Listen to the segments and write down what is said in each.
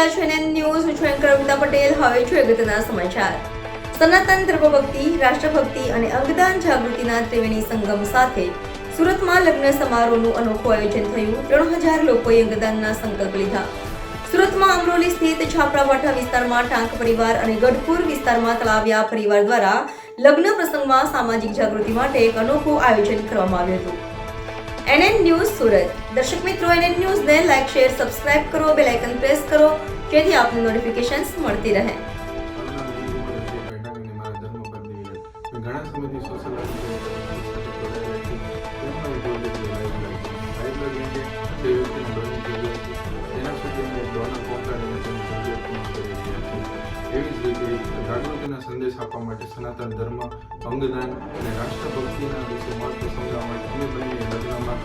રહ્યા છો NN news. હું છું એન્કર અમિતા પટેલ. હવે છું અગત્યના સમાચાર. સનાતન ધર્મભક્તિ, રાષ્ટ્રભક્તિ અને અંગદાન જાગૃતિના ત્રિવેણી સંગમ સાથે સુરતમાં લગ્ન સમારોહનું અનોખું આયોજન થયું. 3000 લોકોએ અંગદાનના સંકલ્પ લીધા. સુરતમાં અમરોલી સ્થિત છાપરાવાઠા વિસ્તારમાં ટાંક પરિવાર અને ગઢપુર વિસ્તારમાં તળાવિયા પરિવાર દ્વારા લગ્ન પ્રસંગમાં સામાજિક જાગૃતિ માટે એક અનોખું આયોજન કરવામાં આવ્યું હતું. NN news Surat. દર્શક મિત્રો, NN ન્યૂઝને લાઈક, શેર, સબસ્ક્રાઇબ કરો, બેલ આઇકન પ્રેસ કરો જેથી આપને નોટિફિકેશન્સ મળતી રહે. ઘણા સમયથી સોશિયલ એવી જ રીતે જાગૃતિના સંદેશ આપવા માટે સનાતન ધર્મ, અંગદાન અને રાષ્ટ્રભક્તિના વિશે મહત્વ સમજાવવા માટે અમે બંને લગ્નમાં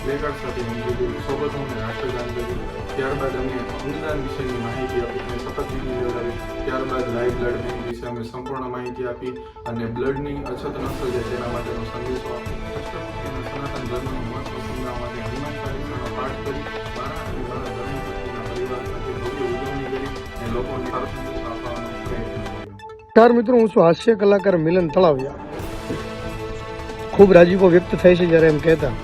પ્લેકાર્ડ સાથે લીધું. સૌપ્રથમ અમે રાષ્ટ્રગાન કર્યું, ત્યારબાદ અમે અંગદાન વિશેની માહિતી આપી અને શપથવિધિ લેવડાવી. ત્યારબાદ લાઈવ બ્લડ બેંક વિશે અમે સંપૂર્ણ માહિતી આપી અને બ્લડની અછત ન સર્જાય તેના માટેનો સંદેશો આપી. રાષ્ટ્રભક્તિના સનાતન ધર્મનું મહત્વ સમજાવવા માટે હનુમાન ચાલીસાનો પાઠ કરી મારા અને મારા ધર્મપત્નીના પરિવાર સાથે ભવ્ય ઉજવણી કરી અને લોકોને સારો સંદેશો આપવાનો પ્રયત્ન કર્યો. નમસ્કાર મિત્રો, હું છું હાસ્ય કલાકાર મિલન તળાવિયા. ખૂબ રાજીપો વ્યક્ત થાય છે જ્યારે એમ કહેતા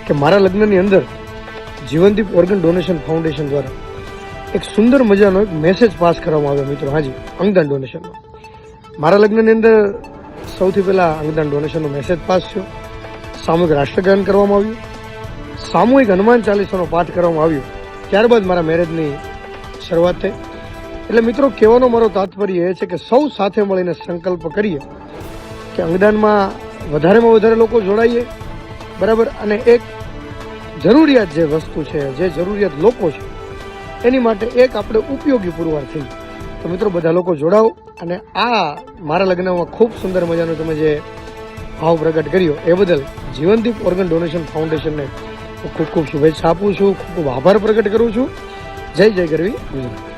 કે મારા લગ્નની અંદર જીવનદીપ ઓર્ગન ડોનેશન ફાઉન્ડેશન દ્વારા એક સુંદર મજાનો એક મેસેજ પાસ કરવામાં આવ્યો. મિત્રો, હાજી, અંગદાન ડોનેશનનો મારા લગ્નની અંદર સૌથી પહેલાં અંગદાન ડોનેશનનો મેસેજ પાસ થયો. સામૂહિક રાષ્ટ્રગાન કરવામાં આવ્યું, સામૂહિક હનુમાન ચાલીસાનો પાઠ કરવામાં આવ્યો. ત્યારબાદ મારા મેરેજની શરૂઆત થઈ. એટલે મિત્રો, કહેવાનો મારો તાત્પર્ય એ છે કે સૌ સાથે મળીને સંકલ્પ કરીએ કે અંગદાનમાં વધારેમાં વધારે લોકો જોડાઈએ, બરાબર, અને એક જરૂરિયાત જે વસ્તુ છે, જે જરૂરિયાત લોકો છે એની માટે એક આપણે ઉપયોગી પુરવાર થઈએ. તો મિત્રો, બધા લોકો જોડાઓ અને આ મારા લગ્નમાં ખૂબ સુંદર મજાનો તમે જે ભાવ પ્રગટ કર્યો એ બદલ જીવનદીપ ઓર્ગન ડોનેશન ફાઉન્ડેશનને હું ખૂબ ખૂબ શુભેચ્છા આપું છું, ખૂબ ખૂબ આભાર પ્રગટ કરું છું. જય જય ગરવી ગુજરાત.